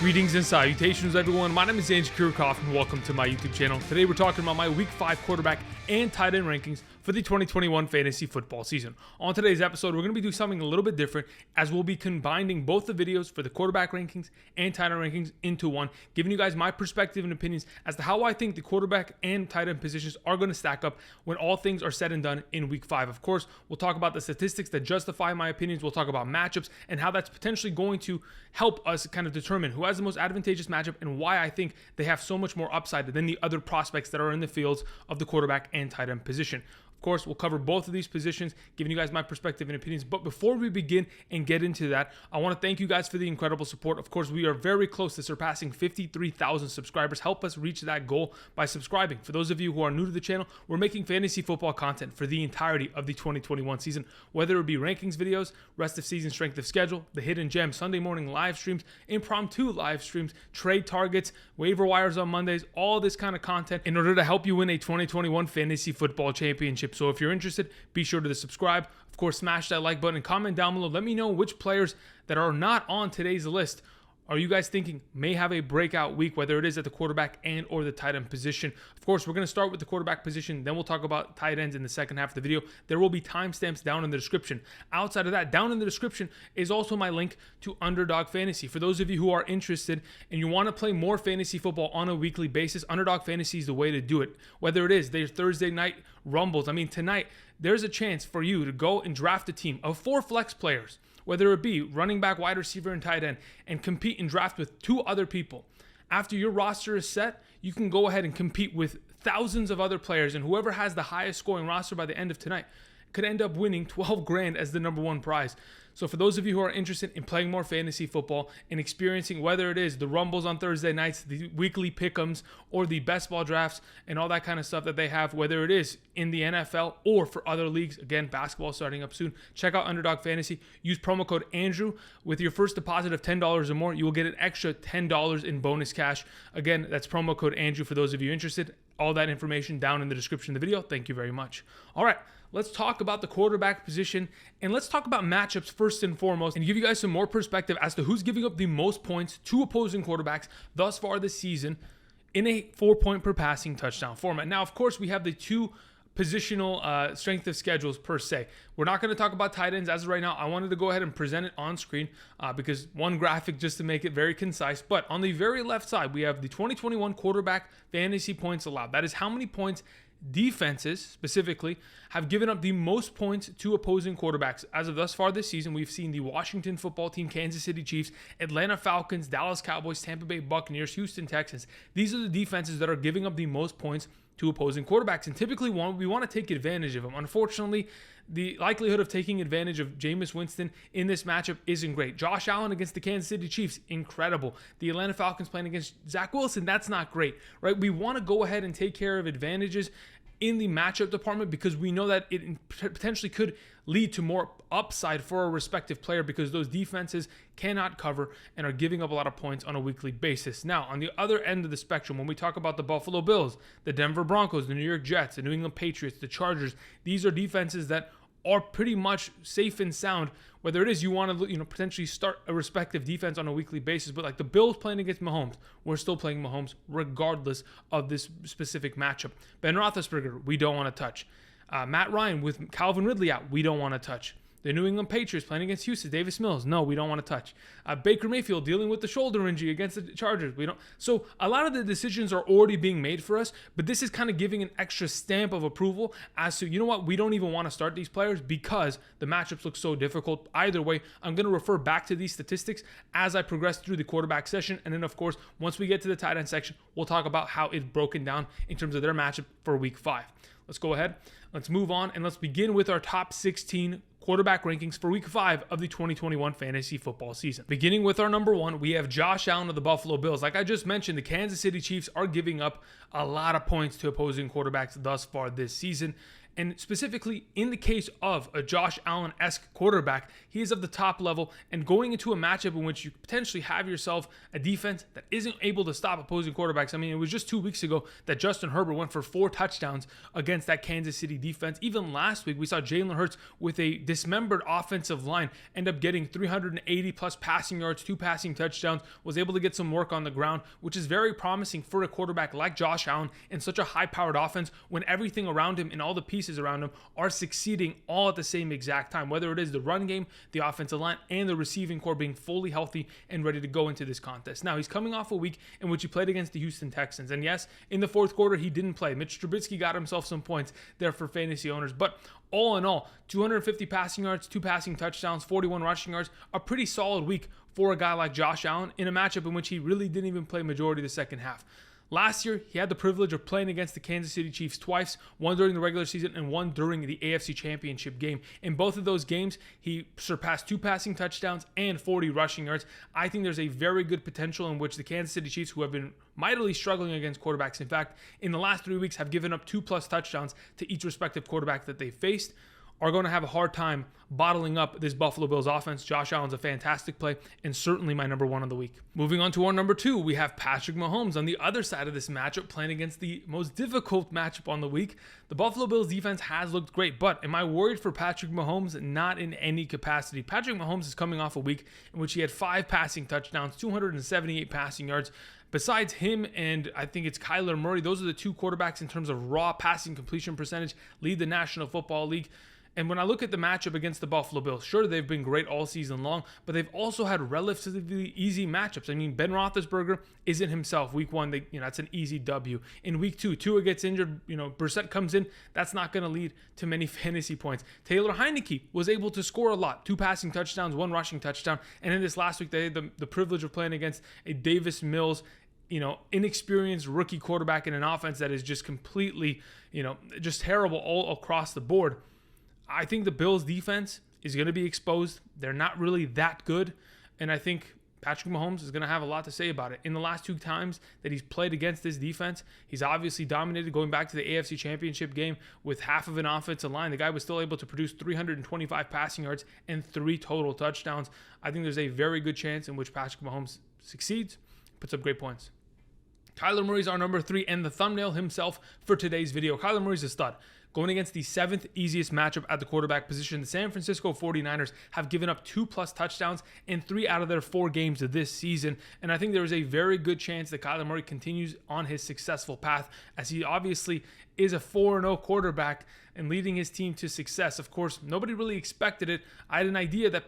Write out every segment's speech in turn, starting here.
Greetings and salutations, everyone. My name is Andrew Kirchhoff, and welcome to my YouTube channel. Today, we're talking about my Week 5 quarterback and tight end rankings for the 2021 fantasy football season. On today's episode, we're going to be doing something a little bit different, as we'll be combining both the videos for the quarterback rankings and tight end rankings into one, giving you guys my perspective and opinions as to how I think the quarterback and tight end positions are going to stack up when all things are said and done in Week 5. Of course, we'll talk about the statistics that justify my opinions. We'll talk about matchups and how that's potentially going to help us kind of determine who has the most advantageous matchup and why I think they have so much more upside than the other prospects that are in the fields of the quarterback and tight end position. Of course, we'll cover both of these positions, giving you guys my perspective and opinions. But before we begin and get into that, I want to thank you guys for the incredible support. Of course, we are very close to surpassing 53,000 subscribers. Help us reach that goal by subscribing. For those of you who are new to the channel, we're making fantasy football content for the entirety of the 2021 season, whether it be rankings videos, rest of season strength of schedule, the hidden gem, Sunday morning live streams, impromptu live streams, trade targets, waiver wires on Mondays, all this kind of content in order to help you win a 2021 fantasy football championship. So if you're interested, be sure to subscribe. Of course, smash that like button and comment down below. Let me know which players that are not on today's list are you guys thinking may have a breakout week, whether it is at the quarterback and or the tight end position. Of course, we're going to start with the quarterback position. Then we'll talk about tight ends in the second half of the video. There will be timestamps down in the description. Outside of that, down in the description is also my link to Underdog Fantasy. For those of you who are interested and you want to play more fantasy football on a weekly basis, Underdog Fantasy is the way to do it. Whether it is their Thursday night rumbles. I mean, tonight, there's a chance for you to go and draft a team of 4 flex players, whether it be running back, wide receiver, and tight end, and compete and draft with 2 other people. After your roster is set, you can go ahead and compete with thousands of other players, and whoever has the highest scoring roster by the end of tonight could end up winning 12 grand as the number 1 prize. So for those of you who are interested in playing more fantasy football and experiencing whether it is the rumbles on Thursday nights, the weekly pick'ems, or the best ball drafts and all that kind of stuff that they have, whether it is in the NFL or for other leagues, again, basketball starting up soon, check out Underdog Fantasy. Use promo code Andrew. With your first deposit of $10 or more, you will get an extra $10 in bonus cash. Again, that's promo code Andrew for those of you interested. All that information down in the description of the video. Thank you very much. All right, let's talk about the quarterback position, and let's talk about matchups first and foremost, and give you guys some more perspective as to who's giving up the most points to opposing quarterbacks thus far this season in a 4-point per passing touchdown format. Now, of course, we have the 2 positional strength of schedules per se. We're not going to talk about tight ends as of right now. I wanted to go ahead and present it on screen because one graphic just to make it very concise. But on the very left side, we have the 2021 quarterback fantasy points allowed. That is how many points defenses specifically have given up the most points to opposing quarterbacks. As of thus far this season, we've seen the Washington football team, Kansas City Chiefs, Atlanta Falcons, Dallas Cowboys, Tampa Bay Buccaneers, Houston Texans. These are the defenses that are giving up the most points to opposing quarterbacks, and typically we want to take advantage of them. Unfortunately, the likelihood of taking advantage of Jameis Winston in this matchup isn't great. Josh Allen against the Kansas City Chiefs, incredible. The Atlanta Falcons playing against Zach Wilson, that's not great, right? We want to go ahead and take care of advantages in the matchup department because we know that it potentially could lead to more upside for a respective player because those defenses cannot cover and are giving up a lot of points on a weekly basis. Now, on the other end of the spectrum, when we talk about the Buffalo Bills, the Denver Broncos, the New York Jets, the New England Patriots, the Chargers, these are defenses that are pretty much safe and sound. Whether it is you want to potentially start a respective defense on a weekly basis, but like the Bills playing against Mahomes, we're still playing Mahomes regardless of this specific matchup. Ben Roethlisberger, we don't want to touch. Matt Ryan with Calvin Ridley out, we don't want to touch. The New England Patriots playing against Houston, Davis Mills, no, we don't want to touch. Baker Mayfield dealing with the shoulder injury against the Chargers, we don't. So a lot of the decisions are already being made for us, but this is kind of giving an extra stamp of approval as to, you know what, we don't even want to start these players because the matchups look so difficult. Either way, I'm going to refer back to these statistics as I progress through the quarterback session, and then of course, once we get to the tight end section, we'll talk about how it's broken down in terms of their matchup for week 5. Let's go ahead, let's move on, and let's begin with our top 16 quarterback rankings for week 5 of the 2021 fantasy football season. Beginning with our number 1, we have Josh Allen of the Buffalo Bills. Like I just mentioned, the Kansas City Chiefs are giving up a lot of points to opposing quarterbacks thus far this season. And specifically in the case of a Josh Allen-esque quarterback, he is of the top level, and going into a matchup in which you potentially have yourself a defense that isn't able to stop opposing quarterbacks. I mean, it was just 2 weeks ago that Justin Herbert went for 4 touchdowns against that Kansas City defense. Even last week, we saw Jalen Hurts with a dismembered offensive line end up getting 380 plus passing yards, 2 passing touchdowns, was able to get some work on the ground, which is very promising for a quarterback like Josh Allen in such a high-powered offense when everything around him and all the pieces around him are succeeding all at the same exact time, whether it is the run game, the offensive line, and the receiving core being fully healthy and ready to go into this contest. Now, he's coming off a week in which he played against the Houston Texans, and yes, in the fourth quarter, he didn't play. Mitch Trubisky got himself some points there for fantasy owners, but all in all, 250 passing yards, 2 passing touchdowns, 41 rushing yards, a pretty solid week for a guy like Josh Allen in a matchup in which he really didn't even play majority of the second half. Last year, he had the privilege of playing against the Kansas City Chiefs twice, one during the regular season and one during the AFC Championship game. In both of those games, he surpassed 2 passing touchdowns and 40 rushing yards. I think there's a very good potential in which the Kansas City Chiefs, who have been mightily struggling against quarterbacks, in fact, in the last 3 weeks have given up 2+ touchdowns to each respective quarterback that they faced, are going to have a hard time bottling up this Buffalo Bills offense. Josh Allen's a fantastic play and certainly my number 1 of the week. Moving on to our number 2, we have Patrick Mahomes on the other side of this matchup playing against the most difficult matchup on the week. The Buffalo Bills defense has looked great, but am I worried for Patrick Mahomes? Not in any capacity. Patrick Mahomes is coming off a week in which he had 5 passing touchdowns, 278 passing yards. Besides him and I think it's Kyler Murray, those are the 2 quarterbacks in terms of raw passing completion percentage, lead the National Football League. And when I look at the matchup against the Buffalo Bills, sure, they've been great all season long, but they've also had relatively easy matchups. I mean, Ben Roethlisberger isn't himself. Week 1, that's an easy W. In week 2, Tua gets injured. Brissett comes in. That's not going to lead to many fantasy points. Taylor Heinicke was able to score a lot. 2 passing touchdowns, 1 rushing touchdown. And in this last week, they had the privilege of playing against a Davis Mills, inexperienced rookie quarterback in an offense that is just completely, just terrible all across the board. I think the Bills defense is going to be exposed. They're not really that good. And I think Patrick Mahomes is going to have a lot to say about it. In the last 2 times that he's played against this defense, he's obviously dominated. Going back to the AFC Championship game with half of an offensive line, the guy was still able to produce 325 passing yards and 3 total touchdowns. I think there's a very good chance in which Patrick Mahomes succeeds, puts up great points. Kyler Murray's our number 3 and the thumbnail himself for today's video. Kyler Murray's a stud. Going against the 7th easiest matchup at the quarterback position, the San Francisco 49ers have given up 2+ touchdowns in 3 out of their 4 games of this season. And I think there is a very good chance that Kyler Murray continues on his successful path, as he obviously is a 4-0 quarterback and leading his team to success. Of course, nobody really expected it. I had an idea that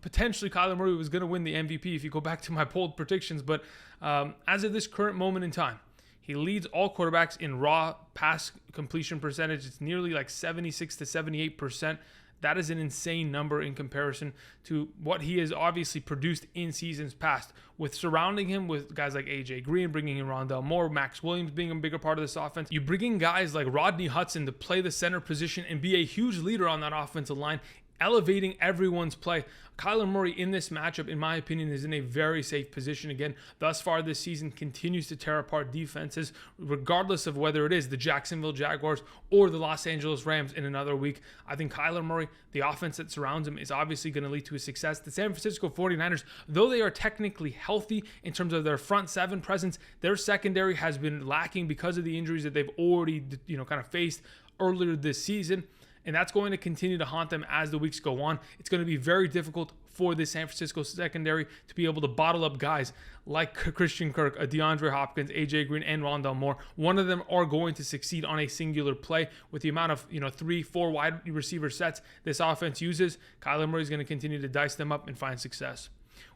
potentially Kyler Murray was going to win the MVP if you go back to my bold predictions. But as of this current moment in time, he leads all quarterbacks in raw pass completion percentage. It's nearly like 76 to 78%. That is an insane number in comparison to what he has obviously produced in seasons past, with surrounding him with guys like AJ Green, bringing in Rondale Moore, Max Williams being a bigger part of this offense. You bring in guys like Rodney Hudson to play the center position and be a huge leader on that offensive line, elevating everyone's play. Kyler Murray in this matchup, in my opinion, is in a very safe position. Again, thus far this season continues to tear apart defenses, regardless of whether it is the Jacksonville Jaguars or the Los Angeles Rams in another week. I think Kyler Murray, the offense that surrounds him, is obviously going to lead to his success. The San Francisco 49ers, though they are technically healthy in terms of their front 7 presence, their secondary has been lacking because of the injuries that they've already, kind of faced earlier this season. And that's going to continue to haunt them as the weeks go on. It's going to be very difficult for the San Francisco secondary to be able to bottle up guys like Christian Kirk, DeAndre Hopkins, AJ Green, and Rondale Moore. One of them are going to succeed on a singular play with the amount of 3-4 wide receiver sets this offense uses. Kyler Murray is going to continue to dice them up and find success.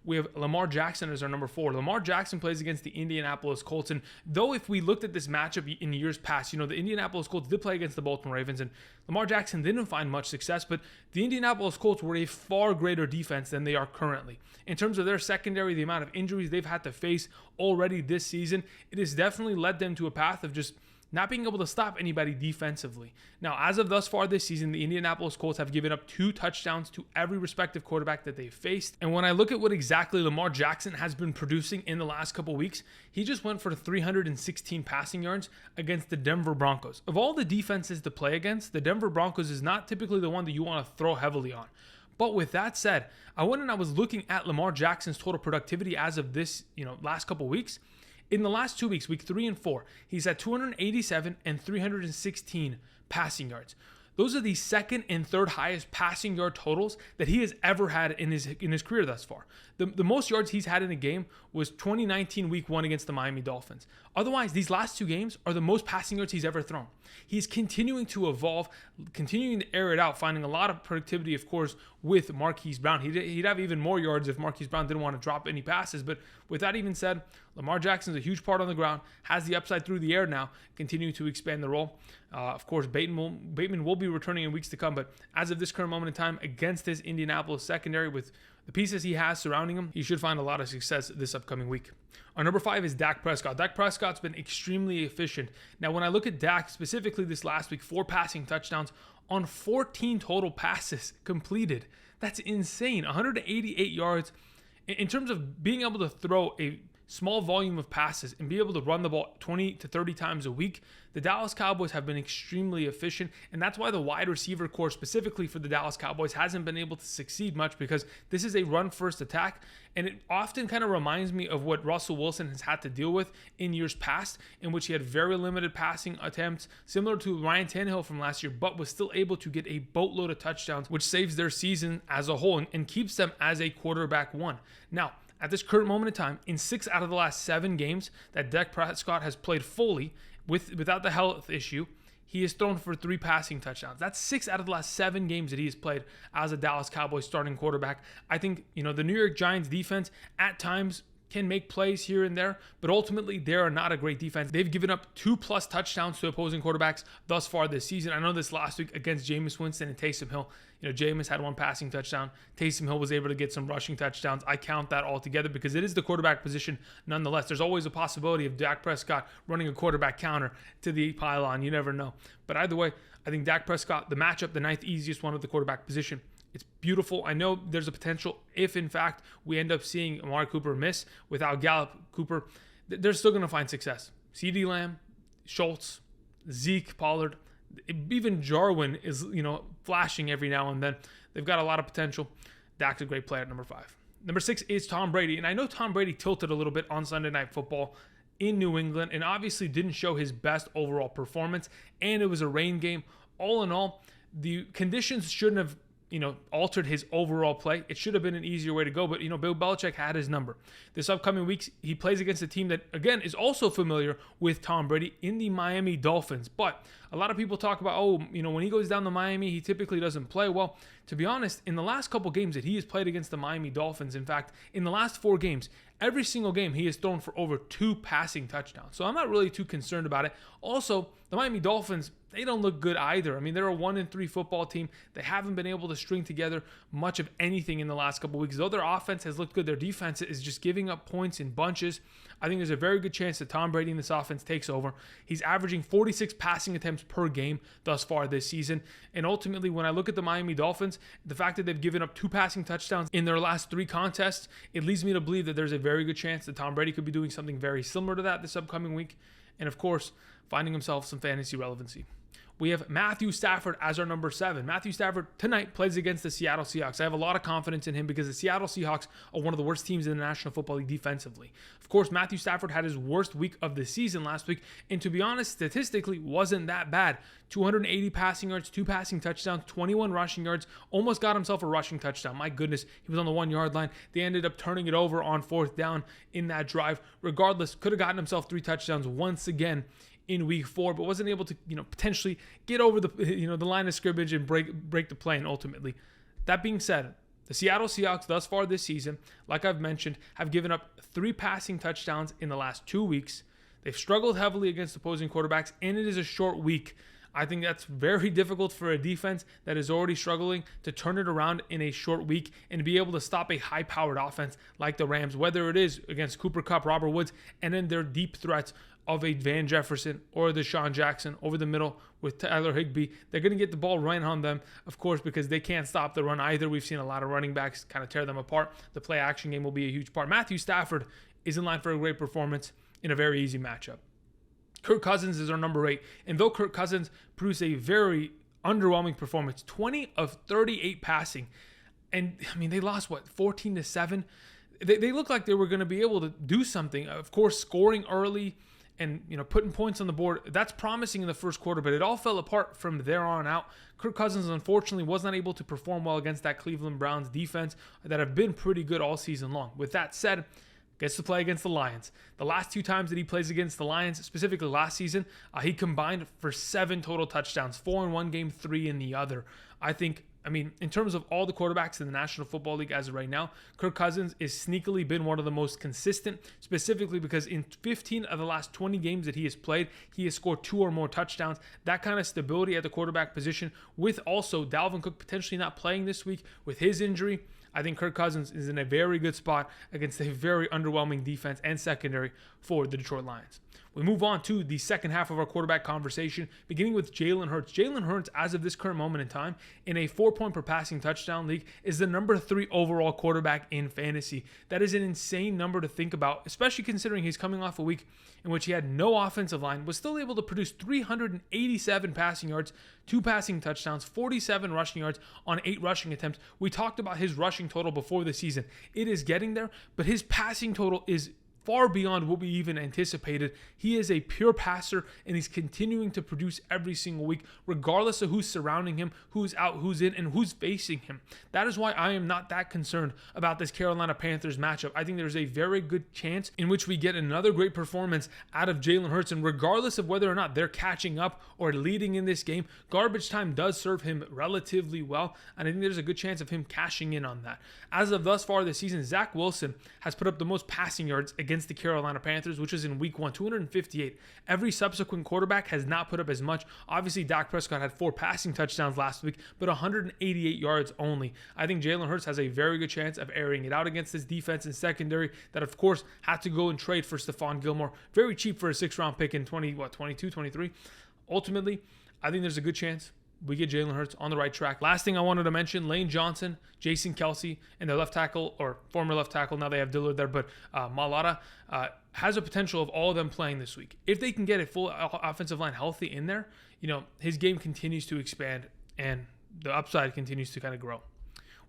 We have Lamar Jackson as our number 4. Lamar Jackson plays against the Indianapolis Colts. And though if we looked at this matchup in years past, the Indianapolis Colts did play against the Baltimore Ravens, and Lamar Jackson didn't find much success, but the Indianapolis Colts were a far greater defense than they are currently. In terms of their secondary, the amount of injuries they've had to face already this season, it has definitely led them to a path of just not being able to stop anybody defensively. Now, as of thus far this season, the Indianapolis Colts have given up 2 touchdowns to every respective quarterback that they've faced. And when I look at what exactly Lamar Jackson has been producing in the last couple weeks, he just went for 316 passing yards against the Denver Broncos. Of all the defenses to play against, the Denver Broncos is not typically the one that you want to throw heavily on. But with that said, I went and I was looking at Lamar Jackson's total productivity as of this, last couple weeks. In the last 2 weeks, week 3 and 4, he's at 287 and 316 passing yards. Those are the second and third highest passing yard totals that he has ever had in his career thus far. The most yards he's had in a game was 2019 week 1 against the Miami Dolphins. Otherwise, these last 2 games are the most passing yards he's ever thrown. He's continuing to evolve, continuing to air it out, finding a lot of productivity, of course, with Marquise Brown. He'd have even more yards if Marquise Brown didn't want to drop any passes. But with that even said, Lamar Jackson's a huge part on the ground, has the upside through the air now, continuing to expand the role. Of course, Bateman will be returning in weeks to come, but as of this current moment in time, against this Indianapolis secondary with the pieces he has surrounding him, he should find a lot of success this upcoming week. Our number 5 is Dak Prescott. Dak Prescott's been extremely efficient. Now, when I look at Dak specifically this last week, 4 passing touchdowns on 14 total passes completed. That's insane. 188 yards. In terms of being able to throw a small volume of passes and be able to run the ball 20 to 30 times a week, the Dallas Cowboys have been extremely efficient, and that's why the wide receiver core specifically for the Dallas Cowboys hasn't been able to succeed much, because this is a run-first attack, and it often kind of reminds me of what Russell Wilson has had to deal with in years past, in which he had very limited passing attempts, similar to Ryan Tannehill from last year, but was still able to get a boatload of touchdowns, which saves their season as a whole and keeps them as a quarterback one. Now, at this current moment in time, in 6 out of the last 7 games that Dak Prescott has played fully without the health issue, he has thrown for 3 passing touchdowns. That's 6 out of the last 7 games that he has played as a Dallas Cowboys starting quarterback. I think, the New York Giants defense at times can make plays here and there, but ultimately they are not a great defense. They've given up 2+ touchdowns to opposing quarterbacks thus far this season. I know this last week against Jameis Winston and Taysom Hill, Jameis had 1 passing touchdown. Taysom Hill was able to get some rushing touchdowns. I count that all together because it is the quarterback position nonetheless. There's always a possibility of Dak Prescott running a quarterback counter to the pylon. You never know. But either way, I think Dak Prescott, the matchup, the 9th easiest one at the quarterback position. It's beautiful. I know there's a potential if, in fact, we end up seeing Amari Cooper miss without Gallup Cooper, they're still going to find success. CeeDee Lamb, Schultz, Zeke, Pollard, even Jarwin is, flashing every now and then. They've got a lot of potential. Dak's a great player at number 5. Number 6 is Tom Brady. And I know Tom Brady tilted a little bit on Sunday Night Football in New England and obviously didn't show his best overall performance. And it was a rain game. All in all, the conditions shouldn't have altered his overall play. It should have been an easier way to go, but, Bill Belichick had his number. This upcoming weeks, he plays against a team that, again, is also familiar with Tom Brady in the Miami Dolphins. But a lot of people talk about, when he goes down to Miami, he typically doesn't play. Well, to be honest, in the last couple games that he has played against the Miami Dolphins, in fact, in the last 4 games, every single game he has thrown for over 2 passing touchdowns. So I'm not really too concerned about it. Also, the Miami Dolphins, they don't look good either. I mean, they're a 1-3 football team. They haven't been able to string together much of anything in the last couple weeks. Though their offense has looked good, their defense is just giving up points in bunches. I think there's a very good chance that Tom Brady in this offense takes over. He's averaging 46 passing attempts per game thus far this season. And ultimately, when I look at the Miami Dolphins, the fact that they've given up 2 passing touchdowns in their last 3 contests, it leads me to believe that there's a very good chance that Tom Brady could be doing something very similar to that this upcoming week. And of course, finding himself some fantasy relevancy. We have Matthew Stafford as our number 7. Matthew Stafford tonight plays against the Seattle Seahawks. I have a lot of confidence in him because the Seattle Seahawks are one of the worst teams in the National Football League defensively. Of course, Matthew Stafford had his worst week of the season last week, and to be honest, statistically, wasn't that bad. 280 passing yards, 2 passing touchdowns, 21 rushing yards, almost got himself a rushing touchdown. My goodness, he was on the 1-yard line. They ended up turning it over on 4th down in that drive. Regardless, could have gotten himself 3 touchdowns once again in week 4, but wasn't able to, potentially get over the, the line of scrimmage and break the play. And ultimately, that being said, the Seattle Seahawks thus far this season, like I've mentioned, have given up 3 passing touchdowns in the last 2 weeks. They've struggled heavily against opposing quarterbacks, and it is a short week. I think that's very difficult for a defense that is already struggling to turn it around in a short week and be able to stop a high-powered offense like the Rams, whether it is against Cooper Kupp, Robert Woods, and then their deep threats of a Van Jefferson or Deshaun Jackson over the middle with Tyler Higbee. They're going to get the ball right on them, of course, because they can't stop the run either. We've seen a lot of running backs kind of tear them apart. The play action game will be a huge part. Matthew Stafford is in line for a great performance in a very easy matchup. Kirk Cousins is our number 8, and though Kirk Cousins produced a very underwhelming performance, 20 of 38 passing, and I mean, they lost, 14-7? They looked like they were going to be able to do something. Of course, scoring early and putting points on the board, that's promising in the first quarter, but it all fell apart from there on out. Kirk Cousins, unfortunately, was not able to perform well against that Cleveland Browns defense that have been pretty good all season long. With that said, gets to play against the Lions. The last 2 times that he plays against the Lions, specifically last season, he combined for 7 total touchdowns, 4 in one game, 3 in the other. I mean, in terms of all the quarterbacks in the National Football League as of right now, Kirk Cousins is sneakily been one of the most consistent, specifically because in 15 of the last 20 games that he has played, he has scored 2 or more touchdowns. That kind of stability at the quarterback position, with also Dalvin Cook potentially not playing this week with his injury, I think Kirk Cousins is in a very good spot against a very underwhelming defense and secondary for the Detroit Lions. We move on to the second half of our quarterback conversation, beginning with Jalen Hurts. Jalen Hurts, as of this current moment in time, in a 4-point per passing touchdown league, is the number 3 overall quarterback in fantasy. That is an insane number to think about, especially considering he's coming off a week in which he had no offensive line, was still able to produce 387 passing yards, 2 passing touchdowns, 47 rushing yards on 8 rushing attempts. We talked about his rushing total before the season. It is getting there, but his passing total is far beyond what we even anticipated. He is a pure passer, and he's continuing to produce every single week, regardless of who's surrounding him, who's out, who's in, and who's facing him. That is why I am not that concerned about this Carolina Panthers matchup. I think there's a very good chance in which we get another great performance out of Jalen Hurts, and regardless of whether or not they're catching up or leading in this game, garbage time does serve him relatively well, and I think there's a good chance of him cashing in on that. As of thus far this season, Zach Wilson has put up the most passing yards against the Carolina Panthers, which is in week 1, 258. Every subsequent quarterback has not put up as much. Obviously, Dak Prescott had 4 passing touchdowns last week, but 188 yards only. I think Jalen Hurts has a very good chance of airing it out against this defense and secondary that, of course, had to go and trade for Stephon Gilmore. Very cheap for a 6th-round pick in 22, 23. Ultimately, I think there's a good chance we get Jalen Hurts on the right track. Last thing I wanted to mention, Lane Johnson, Jason Kelce, and their left tackle, or former left tackle, now they have Dillard there, but Malata has a potential of all of them playing this week. If they can get a full offensive line healthy in there, his game continues to expand and the upside continues to kind of grow.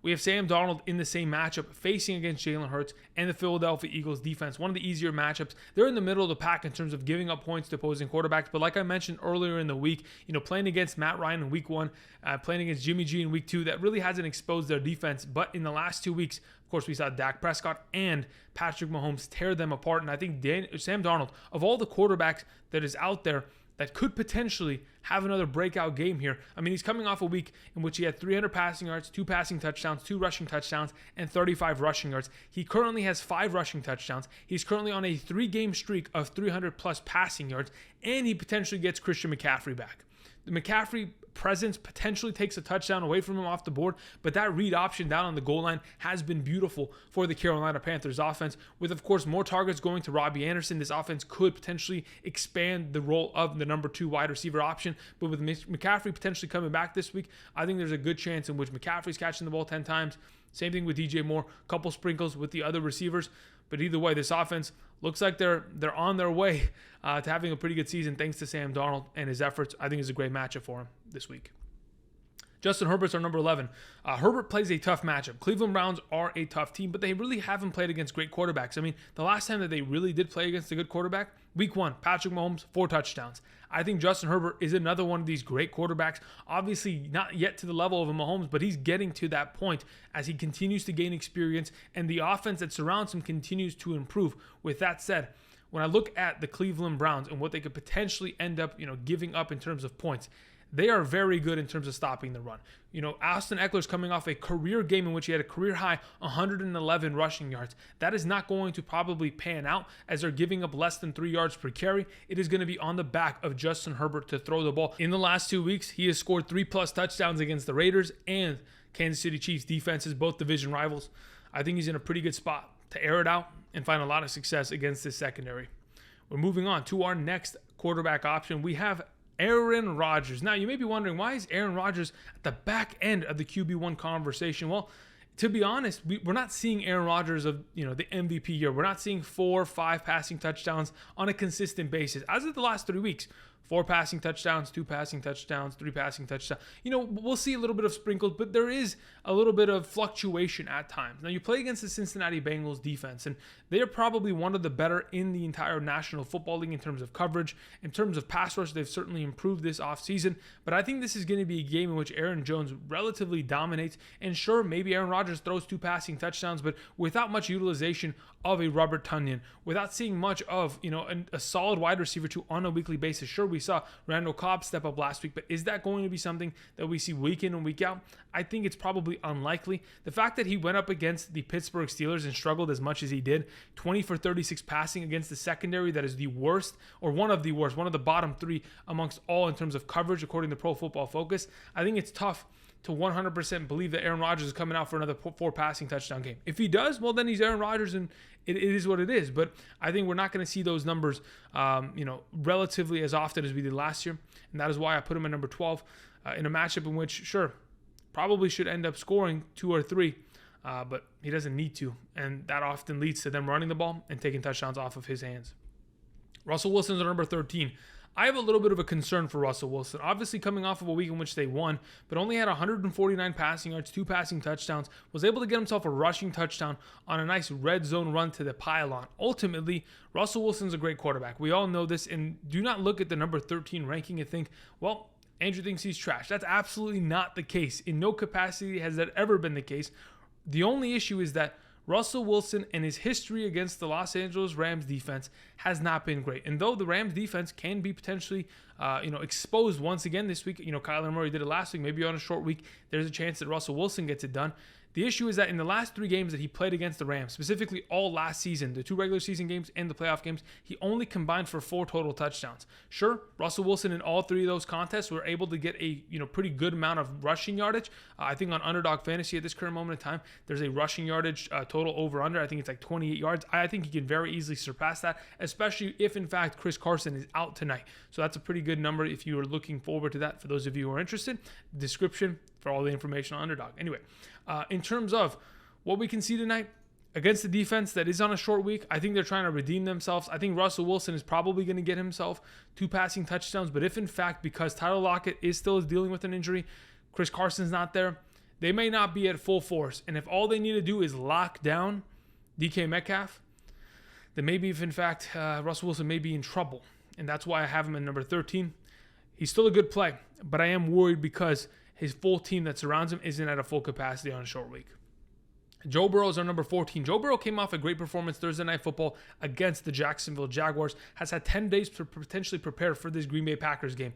We have Sam Darnold in the same matchup facing against Jalen Hurts and the Philadelphia Eagles defense. One of the easier matchups. They're in the middle of the pack in terms of giving up points to opposing quarterbacks. But like I mentioned earlier in the week, playing against Matt Ryan in week 1, playing against Jimmy G in week 2, that really hasn't exposed their defense. But in the last 2 weeks, of course, we saw Dak Prescott and Patrick Mahomes tear them apart. And I think Sam Darnold, of all the quarterbacks that is out there, that could potentially have another breakout game here. I mean, he's coming off a week in which he had 300 passing yards, 2 passing touchdowns, 2 rushing touchdowns, and 35 rushing yards. He currently has 5 rushing touchdowns. He's currently on a 3-game streak of 300-plus passing yards, and he potentially gets Christian McCaffrey back. The McCaffrey presence potentially takes a touchdown away from him off the board, but that read option down on the goal line has been beautiful for the Carolina Panthers offense. With, of course, more targets going to Robbie Anderson, this offense could potentially expand the role of the number 2 wide receiver option. But with McCaffrey potentially coming back this week, I think there's a good chance in which McCaffrey's catching the ball 10 times. Same thing with DJ Moore, couple sprinkles with the other receivers. But either way, this offense looks like they're on their way to having a pretty good season thanks to Sam Darnold and his efforts. I think it's a great matchup for him this week. Justin Herbert's our number 11. Herbert plays a tough matchup. Cleveland Browns are a tough team, but they really haven't played against great quarterbacks. I mean, the last time that they really did play against a good quarterback, week 1, Patrick Mahomes, 4 touchdowns. I think Justin Herbert is another one of these great quarterbacks. Obviously, not yet to the level of a Mahomes, but he's getting to that point as he continues to gain experience and the offense that surrounds him continues to improve. With that said, when I look at the Cleveland Browns and what they could potentially end up, giving up in terms of points, they are very good in terms of stopping the run. Austin Eckler's coming off a career game in which he had a career high 111 rushing yards. That is not going to probably pan out as they're giving up less than 3 yards per carry. It is going to be on the back of Justin Herbert to throw the ball. In the last 2 weeks, he has scored 3+ touchdowns against the Raiders and Kansas City Chiefs defenses, both division rivals. I think he's in a pretty good spot to air it out and find a lot of success against this secondary. We're moving on to our next quarterback option. We have Aaron Rodgers. Now, you may be wondering, why is Aaron Rodgers at the back end of the QB1 conversation? Well, to be honest, we're not seeing Aaron Rodgers of the MVP year. We're not seeing 4 or 5 passing touchdowns on a consistent basis. As of the last 3 weeks, 4 passing touchdowns, 2 passing touchdowns, 3 passing touchdowns. We'll see a little bit of sprinkles, but there is a little bit of fluctuation at times. Now, you play against the Cincinnati Bengals defense, and they are probably one of the better in the entire National Football League in terms of coverage. In terms of pass rush, they've certainly improved this offseason, but I think this is going to be a game in which Aaron Jones relatively dominates. And sure, maybe Aaron Rodgers throws 2 passing touchdowns, but without much utilization of a Robert Tonyan, without seeing much of a solid wide receiver on a weekly basis. Sure, we saw Randall Cobb step up last week, but is that going to be something that we see week in and week out? I think it's probably unlikely. The fact that he went up against the Pittsburgh Steelers and struggled as much as he did, 20 for 36 passing against the secondary that is the worst, or one of the worst, one of the bottom 3 amongst all in terms of coverage according to Pro Football Focus. I think it's tough to 100% believe that Aaron Rodgers is coming out for another 4 passing touchdown game. If he does, well, then he's Aaron Rodgers, and it is what it is. But I think we're not going to see those numbers, relatively as often as we did last year, and that is why I put him at number 12 in a matchup in which, sure, probably should end up scoring 2 or 3, but he doesn't need to, and that often leads to them running the ball and taking touchdowns off of his hands. Russell Wilson's at number 13. I have a little bit of a concern for Russell Wilson. Obviously coming off of a week in which they won, but only had 149 passing yards, 2 passing touchdowns, was able to get himself a rushing touchdown on a nice red zone run to the pylon. Ultimately, Russell Wilson's a great quarterback. We all know this, and do not look at the number 13 ranking and think, well, Andrew thinks he's trash. That's absolutely not the case. In no capacity has that ever been the case. The only issue is that Russell Wilson and his history against the Los Angeles Rams defense has not been great. And though the Rams defense can be potentially, exposed once again this week, Kyler Murray did it last week, maybe on a short week, there's a chance that Russell Wilson gets it done. The issue is that in the last 3 games that he played against the Rams, specifically all last season, the 2 regular season games and the playoff games, he only combined for 4 total touchdowns. Sure, Russell Wilson in all 3 of those contests were able to get a pretty good amount of rushing yardage. I think on Underdog Fantasy at this current moment in time, there's a rushing yardage total over-under. I think it's like 28 yards. I think he can very easily surpass that, especially if, in fact, Chris Carson is out tonight. So that's a pretty good number if you are looking forward to that. For those of you who are interested, description for all the information on Underdog. Anyway, in terms of what we can see tonight against the defense that is on a short week, I think they're trying to redeem themselves. I think Russell Wilson is probably going to get himself 2 passing touchdowns. But if, in fact, because Tyler Lockett is still dealing with an injury, Chris Carson's not there, they may not be at full force. And if all they need to do is lock down DK Metcalf, then maybe if, in fact, Russell Wilson may be in trouble. And that's why I have him at number 13. He's still a good play, but I am worried because his full team that surrounds him isn't at a full capacity on a short week. Joe Burrow is our number 14. Joe Burrow came off a great performance Thursday Night Football against the Jacksonville Jaguars, has had 10 days to potentially prepare for this Green Bay Packers game.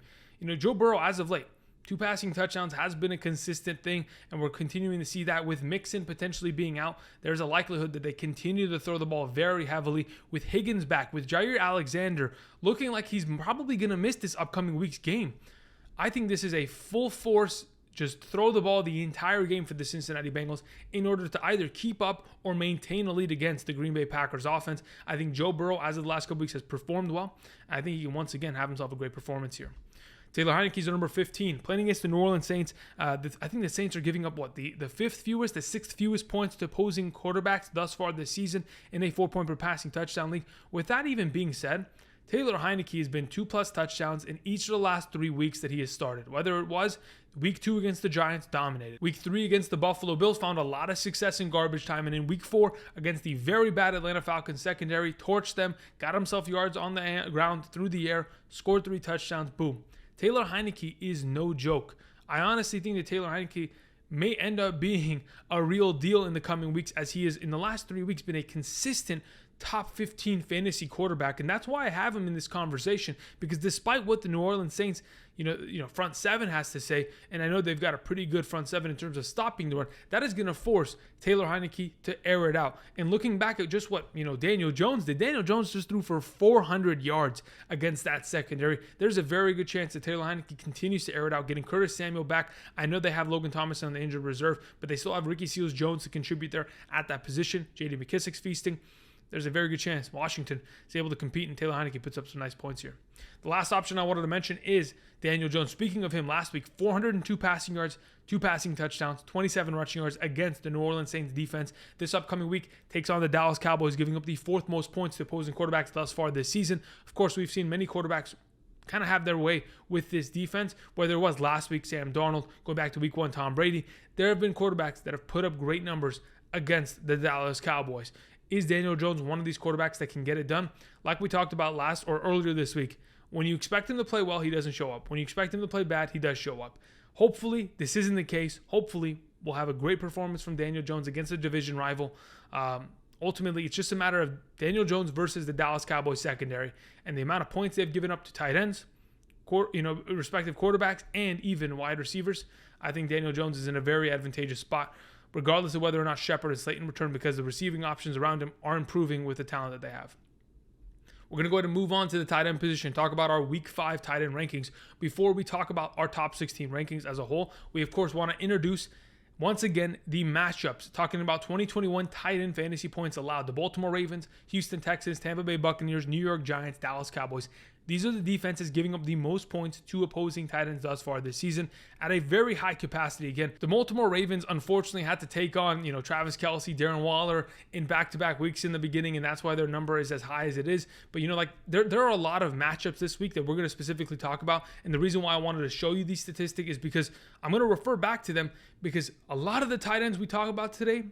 Joe Burrow, as of late, 2 passing touchdowns has been a consistent thing, and we're continuing to see that with Mixon potentially being out. There's a likelihood that they continue to throw the ball very heavily with Higgins back, with Jair Alexander looking like he's probably going to miss this upcoming week's game. I think this is a full force, just throw the ball the entire game for the Cincinnati Bengals in order to either keep up or maintain a lead against the Green Bay Packers offense. I think Joe Burrow, as of the last couple weeks, has performed well. I think he can once again have himself a great performance here. Taylor Heinicke is number 15, playing against the New Orleans Saints. I think the Saints are giving up, the 5th fewest, the 6th fewest points to opposing quarterbacks thus far this season in a 4-point per passing touchdown league. With that even being said, Taylor Heinicke has been 2+ touchdowns in each of the last 3 weeks that he has started. Whether it was week 2 against the Giants, dominated. Week 3 against the Buffalo Bills, found a lot of success in garbage time. And in week 4 against the very bad Atlanta Falcons secondary, torched them, got himself yards on the ground, through the air, scored 3 touchdowns, boom. Taylor Heinicke is no joke. I honestly think that Taylor Heinicke may end up being a real deal in the coming weeks, as he has, in the last 3 weeks, been a consistent top 15 fantasy quarterback. And that's why I have him in this conversation, because despite what the New Orleans Saints, front seven has to say, and I know they've got a pretty good front seven in terms of stopping the run, that is going to force Taylor Heinicke to air it out. And looking back at just what, Daniel Jones did, Daniel Jones just threw for 400 yards against that secondary. There's a very good chance that Taylor Heinicke continues to air it out, getting Curtis Samuel back. I know they have Logan Thomas on the injured reserve, but they still have Ricky Seals-Jones to contribute there at that position. J.D. McKissic's feasting. There's a very good chance Washington is able to compete, and Taylor Heinicke puts up some nice points here. The last option I wanted to mention is Daniel Jones. Speaking of him, last week, 402 passing yards, 2 passing touchdowns, 27 rushing yards against the New Orleans Saints defense. This upcoming week takes on the Dallas Cowboys, giving up the 4th most points to opposing quarterbacks thus far this season. Of course, we've seen many quarterbacks kind of have their way with this defense, whether it was last week, Sam Darnold, going back to week 1, Tom Brady. There have been quarterbacks that have put up great numbers against the Dallas Cowboys. Is Daniel Jones one of these quarterbacks that can get it done? Like we talked about earlier this week, when you expect him to play well, he doesn't show up. When you expect him to play bad, he does show up. Hopefully, this isn't the case. Hopefully, we'll have a great performance from Daniel Jones against a division rival. Ultimately, it's just a matter of Daniel Jones versus the Dallas Cowboys secondary and the amount of points they've given up to tight ends, respective quarterbacks, and even wide receivers. I think Daniel Jones is in a very advantageous spot, regardless of whether or not Shepard and Slayton return, because the receiving options around him are improving with the talent that they have. We're going to go ahead and move on to the tight end position, talk about our Week 5 tight end rankings. Before we talk about our top 16 rankings as a whole, we of course want to introduce, once again, the matchups, talking about 2021 tight end fantasy points allowed. The Baltimore Ravens, Houston Texans, Tampa Bay Buccaneers, New York Giants, Dallas Cowboys. These are the defenses giving up the most points to opposing tight ends thus far this season at a very high capacity. Again, the Baltimore Ravens unfortunately had to take on, Travis Kelce, Darren Waller in back-to-back weeks in the beginning, and that's why their number is as high as it is. But, there are a lot of matchups this week that we're going to specifically talk about, and the reason why I wanted to show you these statistics is because I'm going to refer back to them, because a lot of the tight ends we talk about today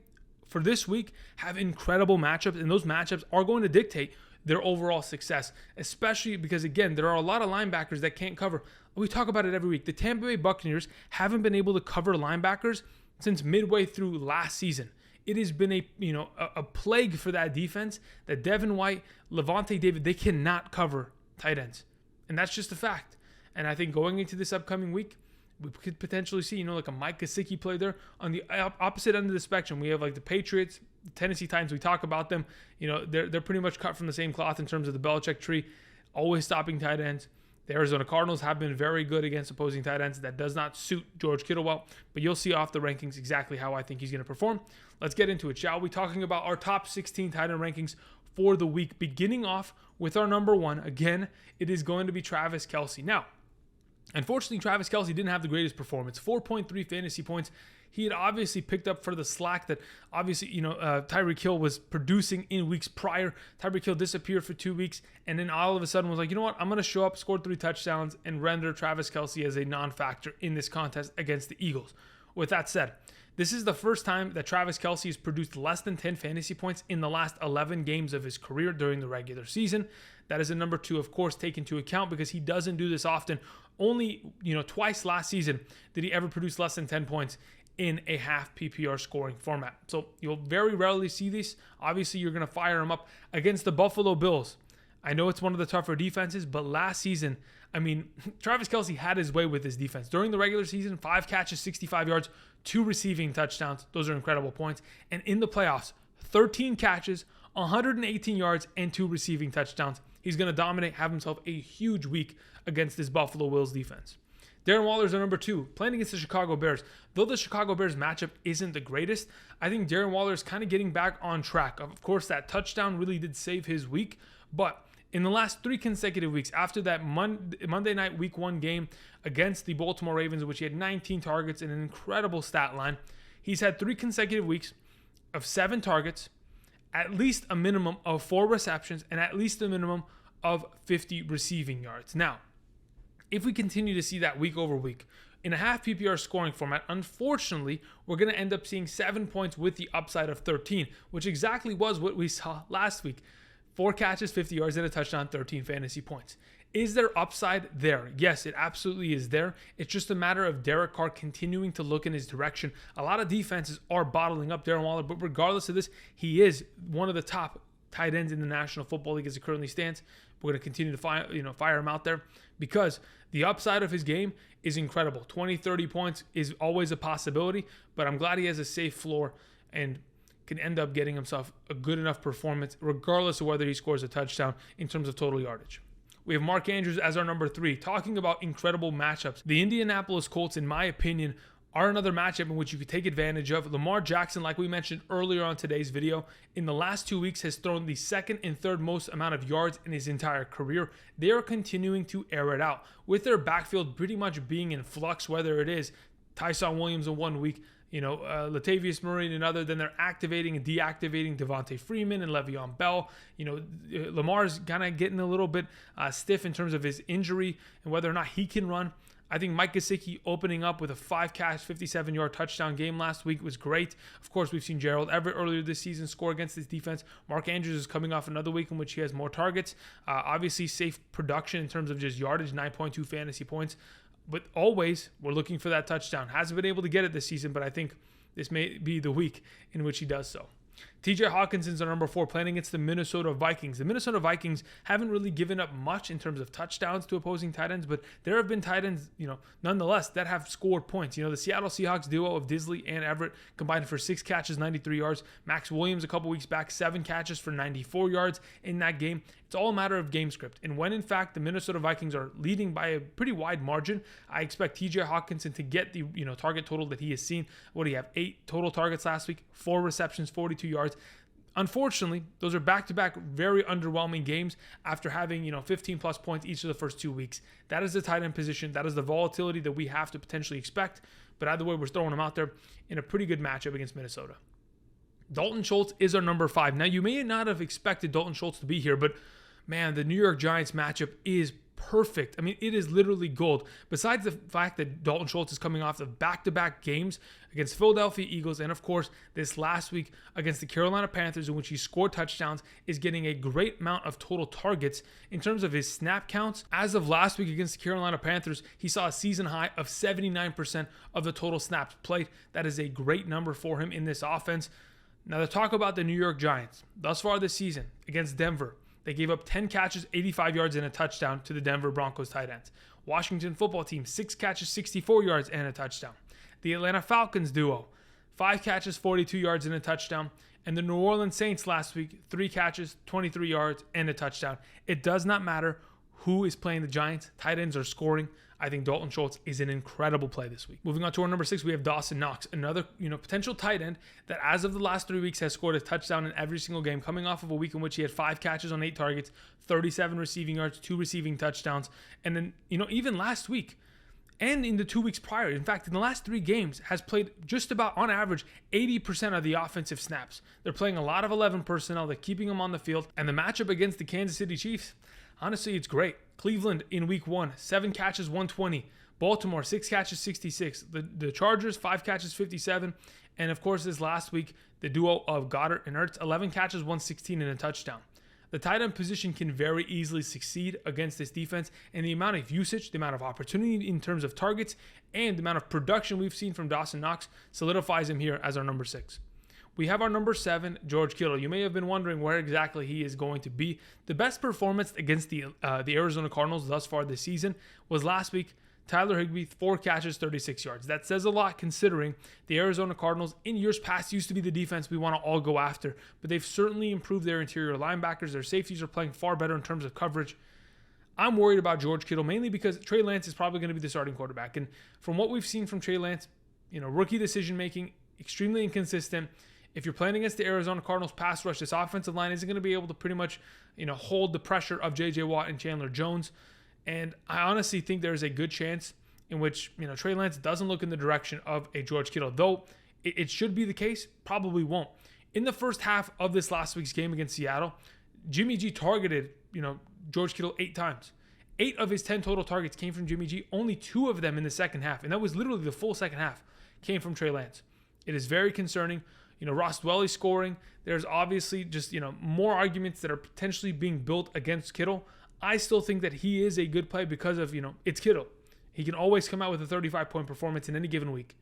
for this week have incredible matchups, and those matchups are going to dictate their overall success, especially because, again, there are a lot of linebackers that can't cover. We talk about it every week. The Tampa Bay Buccaneers haven't been able to cover linebackers since midway through last season. It has been a plague for that defense that Devin White, Levante David, they cannot cover tight ends. And that's just a fact. And I think going into this upcoming week, we could potentially see, like a Mike Gesicki play there. On the opposite end of the spectrum, we have like the Patriots, the Tennessee Titans. We talk about them. They're pretty much cut from the same cloth in terms of the Belichick tree, always stopping tight ends. The Arizona Cardinals have been very good against opposing tight ends. That does not suit George Kittle well, but you'll see off the rankings exactly how I think he's going to perform. Let's get into it, shall we? Talking about our top 16 tight end rankings for the week, beginning off with our number 1. Again, it is going to be Travis Kelce. Now, unfortunately, Travis Kelce didn't have the greatest performance. 4.3 fantasy points. He had obviously picked up for the slack that obviously, Tyreek Hill was producing in weeks prior. Tyreek Hill disappeared for 2 weeks, and then all of a sudden was like, you know what? I'm going to show up, score 3 touchdowns, and render Travis Kelce as a non-factor in this contest against the Eagles. With that said, this is the first time that Travis Kelce has produced less than 10 fantasy points in the last 11 games of his career during the regular season. That is a number to, of course, take into account because he doesn't do this often. Only, twice last season did he ever produce less than 10 points in a half PPR scoring format. So you'll very rarely see this. Obviously, you're going to fire him up against the Buffalo Bills. I know it's one of the tougher defenses, but last season, Travis Kelce had his way with his defense. During the regular season, 5 catches, 65 yards, 2 receiving touchdowns. Those are incredible points. And in the playoffs, 13 catches, 118 yards, and 2 receiving touchdowns. He's going to dominate, have himself a huge week against this Buffalo Bills defense. Darren Waller is our number 2, playing against the Chicago Bears. Though the Chicago Bears matchup isn't the greatest, I think Darren Waller is kind of getting back on track. Of course, that touchdown really did save his week, but in the last 3 consecutive weeks, after that Monday night Week 1 game against the Baltimore Ravens, in which he had 19 targets and an incredible stat line, he's had 3 consecutive weeks of 7 targets, at least a minimum of 4 receptions, and at least a minimum of 50 receiving yards. Now, if we continue to see that week over week in a half PPR scoring format, unfortunately, we're going to end up seeing 7 points with the upside of 13, which exactly was what we saw last week. 4 catches, 50 yards, and a touchdown, 13 fantasy points. Is there upside there? Yes, it absolutely is there. It's just a matter of Derek Carr continuing to look in his direction. A lot of defenses are bottling up Darren Waller, but regardless of this, he is one of the top tight ends in the National Football League as it currently stands. We're going to continue to fire him out there because the upside of his game is incredible. 20, 30 points is always a possibility, but I'm glad he has a safe floor and can end up getting himself a good enough performance regardless of whether he scores a touchdown in terms of total yardage. We have Mark Andrews as our number 3. Talking about incredible matchups, the Indianapolis Colts, in my opinion, are another matchup in which you could take advantage of. Lamar Jackson, like we mentioned earlier on today's video, in the last 2 weeks has thrown the second and third most amount of yards in his entire career. They are continuing to air it out, with their backfield pretty much being in flux, whether it is Tyson Williams in 1 week, Latavius Murray in another, then they're activating and deactivating Devontae Freeman and Le'Veon Bell. Lamar's kind of getting a little bit stiff in terms of his injury and whether or not he can run. I think Mike Gesicki opening up with a 5-catch, 57-yard touchdown game last week was great. Of course, we've seen Gerald Everett earlier this season score against this defense. Mark Andrews is coming off another week in which he has more targets. Obviously, safe production in terms of just yardage, 9.2 fantasy points. But always, we're looking for that touchdown. Hasn't been able to get it this season, but I think this may be the week in which he does so. TJ Hawkinson's our number 4, playing against the Minnesota Vikings. The Minnesota Vikings haven't really given up much in terms of touchdowns to opposing tight ends, but there have been tight ends, nonetheless, that have scored points. The Seattle Seahawks duo of Disley and Everett combined for 6 catches, 93 yards. Max Williams a couple weeks back, 7 catches for 94 yards in that game. It's all a matter of game script. And when, in fact, the Minnesota Vikings are leading by a pretty wide margin, I expect TJ Hockenson to get the target total that he has seen. What do you have? 8 total targets last week, 4 receptions, 42 yards. Unfortunately, those are back-to-back very underwhelming games after having 15-plus points each of the first 2 weeks. That is the tight end position. That is the volatility that we have to potentially expect. But either way, we're throwing them out there in a pretty good matchup against Minnesota. Dalton Schultz is our number 5. Now, you may not have expected Dalton Schultz to be here, but man, the New York Giants matchup is perfect. I mean, it is literally gold. Besides the fact that Dalton Schultz is coming off of back-to-back games against Philadelphia Eagles and, of course, this last week against the Carolina Panthers in which he scored touchdowns, is getting a great amount of total targets. In terms of his snap counts, as of last week against the Carolina Panthers, he saw a season high of 79% of the total snaps played. That is a great number for him in this offense. Now, to talk about the New York Giants, thus far this season against Denver, they gave up 10 catches, 85 yards, and a touchdown to the Denver Broncos tight ends. Washington football team, 6 catches, 64 yards, and a touchdown. The Atlanta Falcons duo, 5 catches, 42 yards, and a touchdown. And the New Orleans Saints last week, 3 catches, 23 yards, and a touchdown. It does not matter who is playing the Giants. Tight ends are scoring. I think Dalton Schultz is an incredible play this week. Moving on to our number 6, we have Dawson Knox, another potential tight end that as of the last 3 weeks has scored a touchdown in every single game, coming off of a week in which he had 5 catches on 8 targets, 37 receiving yards, 2 receiving touchdowns. And then, even last week and in the 2 weeks prior, in fact, in the last 3 games, has played just about, on average, 80% of the offensive snaps. They're playing a lot of 11 personnel. They're keeping them on the field. And the matchup against the Kansas City Chiefs, honestly, it's great. Cleveland in week 1, 7 catches, 120. Baltimore, 6 catches, 66. The Chargers, 5 catches, 57. And of course, this last week, the duo of Goedert and Ertz, 11 catches, 116, and a touchdown. The tight end position can very easily succeed against this defense, and the amount of usage, the amount of opportunity in terms of targets, and the amount of production we've seen from Dawson Knox solidifies him here as our number 6. We have our number 7, George Kittle. You may have been wondering where exactly he is going to be. The best performance against the Arizona Cardinals thus far this season was last week. Tyler Higbee, 4 catches, 36 yards. That says a lot considering the Arizona Cardinals in years past used to be the defense we want to all go after, but they've certainly improved their interior linebackers. Their safeties are playing far better in terms of coverage. I'm worried about George Kittle mainly because Trey Lance is probably going to be the starting quarterback. And from what we've seen from Trey Lance, rookie decision-making, extremely inconsistent. If you're playing against the Arizona Cardinals pass rush, this offensive line isn't going to be able to pretty much, hold the pressure of J.J. Watt and Chandler Jones. And I honestly think there's a good chance in which, Trey Lance doesn't look in the direction of a George Kittle. Though it should be the case, probably won't. In the first half of this last week's game against Seattle, Jimmy G targeted, George Kittle 8 times. 8 of his 10 total targets came from Jimmy G. Only 2 of them in the second half. And that was literally the full second half came from Trey Lance. It is very concerning. Ross Dwelley scoring. There's obviously just, more arguments that are potentially being built against Kittle. I still think that he is a good play because of, it's Kittle. He can always come out with a 35-point performance in any given week.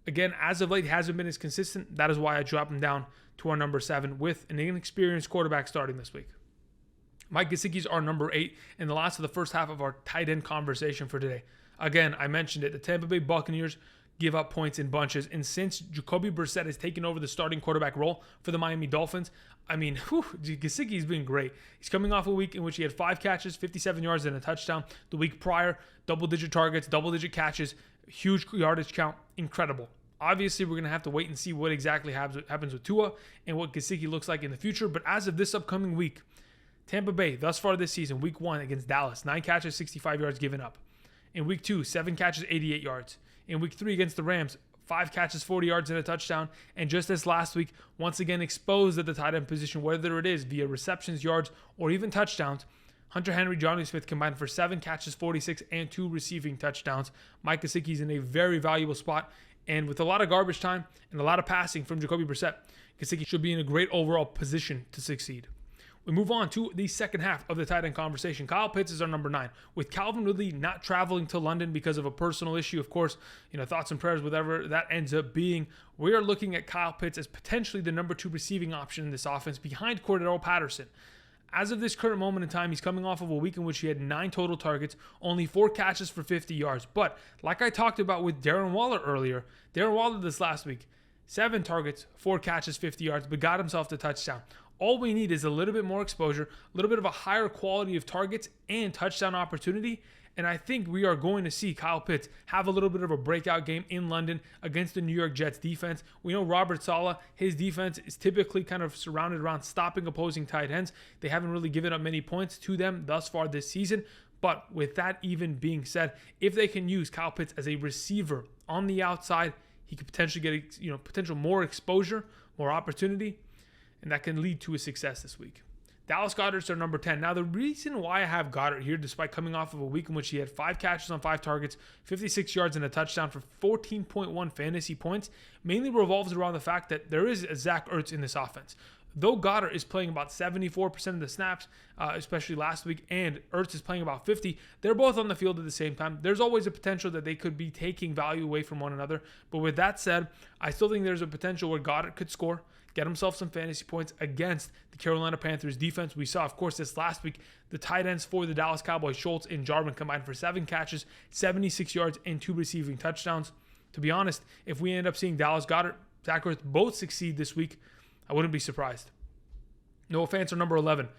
Again, as of late, he hasn't been as consistent. That is why I dropped him down to our number 7 with an inexperienced quarterback starting this week. Mike Gesicki's our number 8 in the last of the first half of our tight end conversation for today. Again, I mentioned it. The Tampa Bay Buccaneers give up points in bunches. And since Jacoby Brissett has taken over the starting quarterback role for the Miami Dolphins, Gesicki's been great. He's coming off a week in which he had 5 catches, 57 yards, and a touchdown. The week prior, double-digit targets, double-digit catches, huge yardage count. Incredible. Obviously, we're going to have to wait and see what exactly happens with Tua and what Gesicki looks like in the future. But as of this upcoming week, Tampa Bay, thus far this season, week 1 against Dallas, 9 catches, 65 yards given up. In week 2, 7 catches, 88 yards. In week 3 against the Rams, 5 catches, 40 yards, and a touchdown. And just this last week, once again exposed at the tight end position, whether it is via receptions, yards, or even touchdowns. Hunter Henry, Jonnu Smith combined for 7 catches, 46, and 2 receiving touchdowns. Mike Gesicki's in a very valuable spot. And with a lot of garbage time and a lot of passing from Jacoby Brissett, Gesicki should be in a great overall position to succeed. We move on to the second half of the tight end conversation. Kyle Pitts is our number 9. With Calvin Ridley not traveling to London because of a personal issue, of course, thoughts and prayers, whatever that ends up being, we are looking at Kyle Pitts as potentially the number 2 receiving option in this offense behind Cordero Patterson. As of this current moment in time, he's coming off of a week in which he had 9 total targets, only 4 catches for 50 yards. But like I talked about with Darren Waller earlier, Darren Waller this last week, 7 targets, 4 catches, 50 yards, but got himself the touchdown. All we need is a little bit more exposure, a little bit of a higher quality of targets and touchdown opportunity. And I think we are going to see Kyle Pitts have a little bit of a breakout game in London against the New York Jets defense. We know Robert Saleh, his defense is typically kind of surrounded around stopping opposing tight ends. They haven't really given up many points to them thus far this season. But with that even being said, if they can use Kyle Pitts as a receiver on the outside, he could potentially get potential more exposure, more opportunity, and that can lead to a success this week. Dallas Goedert's our number 10. Now, the reason why I have Goedert here, despite coming off of a week in which he had 5 catches on 5 targets, 56 yards and a touchdown for 14.1 fantasy points, mainly revolves around the fact that there is a Zach Ertz in this offense. Though Goedert is playing about 74% of the snaps, especially last week, and Ertz is playing about 50%, they're both on the field at the same time. There's always a potential that they could be taking value away from one another. But with that said, I still think there's a potential where Goedert could score, get himself some fantasy points against the Carolina Panthers defense. We saw, of course, this last week, the tight ends for the Dallas Cowboys, Schultz and Jarwin, combined for 7 catches, 76 yards, and 2 receiving touchdowns. To be honest, if we end up seeing Dallas Goedert, Zach Ertz both succeed this week, I wouldn't be surprised. Noah Fant's are number 11.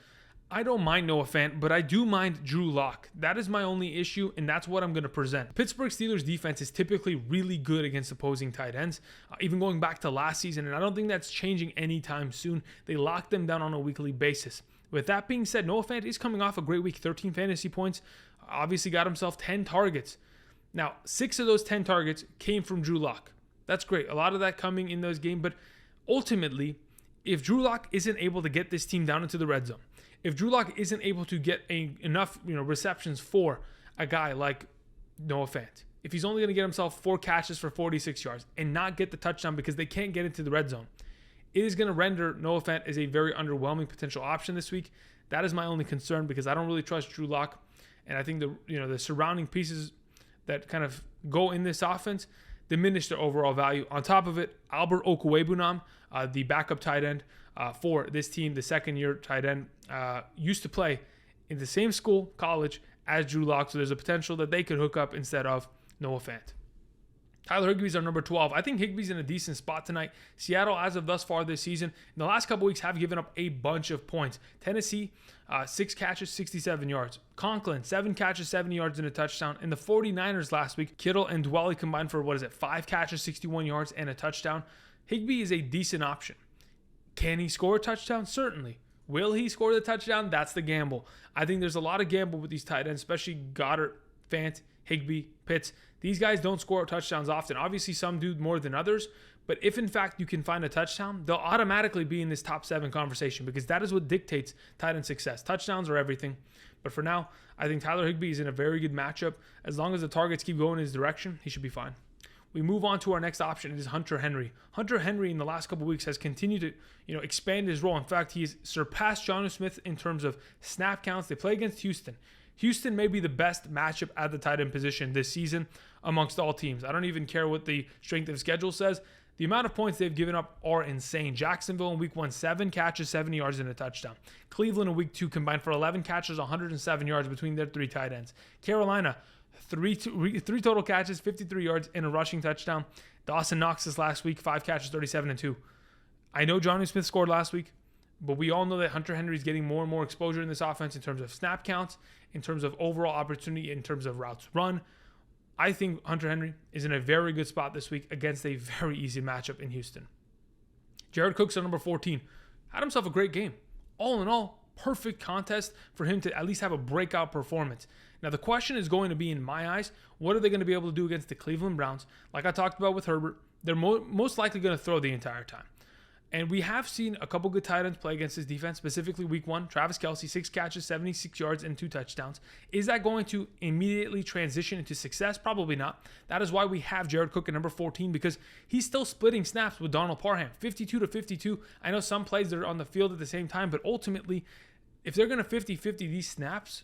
I don't mind Noah Fant, but I do mind Drew Lock. That is my only issue, and that's what I'm going to present. Pittsburgh Steelers defense is typically really good against opposing tight ends, even going back to last season, and I don't think that's changing anytime soon. They lock them down on a weekly basis. With that being said, Noah Fant is coming off a great week, 13 fantasy points, obviously got himself 10 targets. Now, 6 of those 10 targets came from Drew Lock. That's great. A lot of that coming in those games, but ultimately, if Drew Lock isn't able to get this team down into the red zone, if Drew Lock isn't able to get enough receptions for a guy like Noah Fant, if he's only going to get himself 4 catches for 46 yards and not get the touchdown because they can't get into the red zone, it is going to render Noah Fant as a very underwhelming potential option this week. That is my only concern because I don't really trust Drew Lock, and I think the surrounding pieces that kind of go in this offense diminish their overall value. On top of it, Albert Okwuegbunam, the backup tight end for this team, the second-year tight end, used to play in the same school, college, as Drew Lock, so there's a potential that they could hook up instead of Noah Fant. Tyler Higbee's our number 12. I think Higbee's in a decent spot tonight. Seattle, as of thus far this season, in the last couple weeks, have given up a bunch of points. Tennessee, 6 catches, 67 yards. Conklin, 7 catches, 70 yards and a touchdown. And the 49ers last week, Kittle and Dwelly combined for, 5 catches, 61 yards and a touchdown. Higbee is a decent option. Can he score a touchdown? Certainly. Will he score the touchdown? That's the gamble. I think there's a lot of gamble with these tight ends, especially Goedert, Fant, Higbee, Pitts. These guys don't score touchdowns often. Obviously, some do more than others. But if, in fact, you can find a touchdown, they'll automatically be in this top 7 conversation because that is what dictates tight end success. Touchdowns are everything. But for now, I think Tyler Higbee is in a very good matchup. As long as the targets keep going in his direction, he should be fine. We move on to our next option. It is Hunter Henry. Hunter Henry in the last couple of weeks has continued to expand his role. In fact, he has surpassed Jonnu Smith in terms of snap counts. They play against Houston. Houston may be the best matchup at the tight end position this season. amongst all teams. I don't even care what the strength of schedule says. The amount of points they've given up are insane. Jacksonville in week 1, 7 catches, 70 yards, and a touchdown. Cleveland in week 2 combined for 11 catches, 107 yards between their 3 tight ends. Carolina, three total catches, 53 yards, and a rushing touchdown. Dawson Knox this last week, 5 catches, 37 and 2. I know Johnny Smith scored last week, but we all know that Hunter Henry is getting more and more exposure in this offense in terms of snap counts, in terms of overall opportunity, in terms of routes run. I think Hunter Henry is in a very good spot this week against a very easy matchup in Houston. Jared Cook's at number 14. Had himself a great game. All in all, perfect contest for him to at least have a breakout performance. Now, the question is going to be, in my eyes, what are they going to be able to do against the Cleveland Browns? Like I talked about with Herbert, they're most likely going to throw the entire time. And we have seen a couple good tight ends play against this defense, specifically week 1. Travis Kelce, 6 catches, 76 yards, and 2 touchdowns. Is that going to immediately transition into success? Probably not. That is why we have Jared Cook at number 14, because he's still splitting snaps with Darnold Parham, 52 to 52. I know some plays they're on the field at the same time, but ultimately, if they're going to 50-50 these snaps,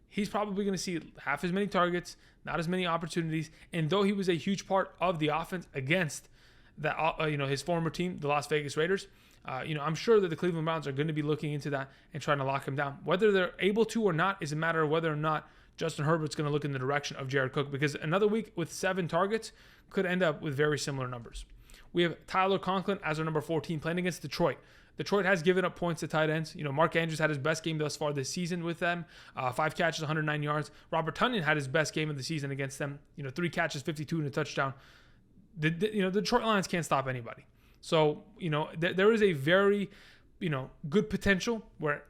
he's probably going to see half as many targets, not as many opportunities. And though he was a huge part of the offense against his former team, the Las Vegas Raiders, I'm sure that the Cleveland Browns are going to be looking into that and trying to lock him down. Whether they're able to or not is a matter of whether or not Justin Herbert's going to look in the direction of Jared Cook, because another week with 7 targets could end up with very similar numbers. We have Tyler Conklin as our number 14 playing against Detroit. Detroit has given up points to tight ends. Mark Andrews had his best game thus far this season with them. 5 catches, 109 yards. Robert Tonyan had his best game of the season against them. 3 catches, 52 and a touchdown. The Detroit Lions can't stop anybody. So, there is a very, good potential where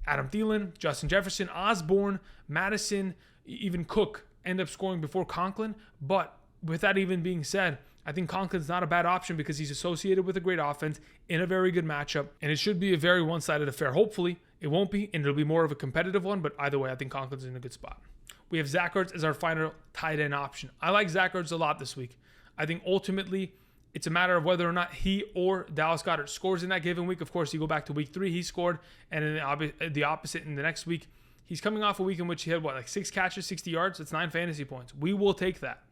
Adam Thielen, Justin Jefferson, Osborne, Madison, even Cook end up scoring before Conklin. But with that even being said, I think Conklin's not a bad option because he's associated with a great offense in a very good matchup, and it should be a very one-sided affair. Hopefully, it won't be, and it'll be more of a competitive one, but either way, I think Conklin's in a good spot. We have Zach Ertz as our final tight end option. I like Zach Ertz a lot this week. I think ultimately it's a matter of whether or not he or Dallas Goedert scores in that given week. Of course, you go back to week 3, he scored, and in the opposite in the next week. He's coming off a week in which he had, 6 catches, 60 yards? That's 9 fantasy points. We will take that.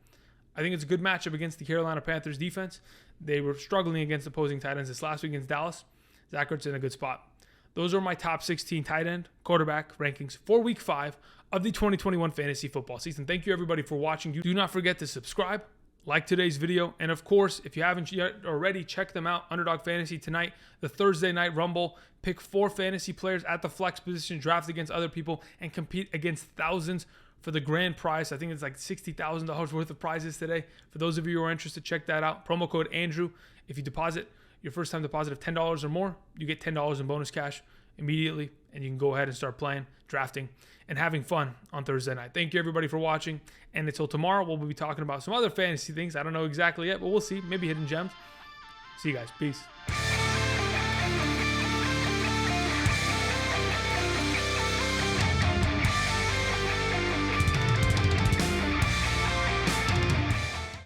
I think it's a good matchup against the Carolina Panthers defense. They were struggling against opposing tight ends this last week against Dallas. Zach Ertz in a good spot. Those are my top 16 tight end quarterback rankings for week 5 of the 2021 fantasy football season. Thank you, everybody, for watching. Do not forget to subscribe, like today's video, and of course, if you haven't yet already, check them out. Underdog Fantasy tonight, the Thursday Night Rumble. Pick 4 fantasy players at the flex position, draft against other people, and compete against thousands for the grand prize. I think it's like $60,000 worth of prizes today. For those of you who are interested, check that out. Promo code Andrew. If you deposit your first time deposit of $10 or more, you get $10 in bonus cash immediately, and you can go ahead and start playing, drafting, and having fun on Thursday night. Thank you, everybody, for watching. And until tomorrow, we'll be talking about some other fantasy things. I don't know exactly yet, but we'll see. Maybe hidden gems. See you guys. Peace.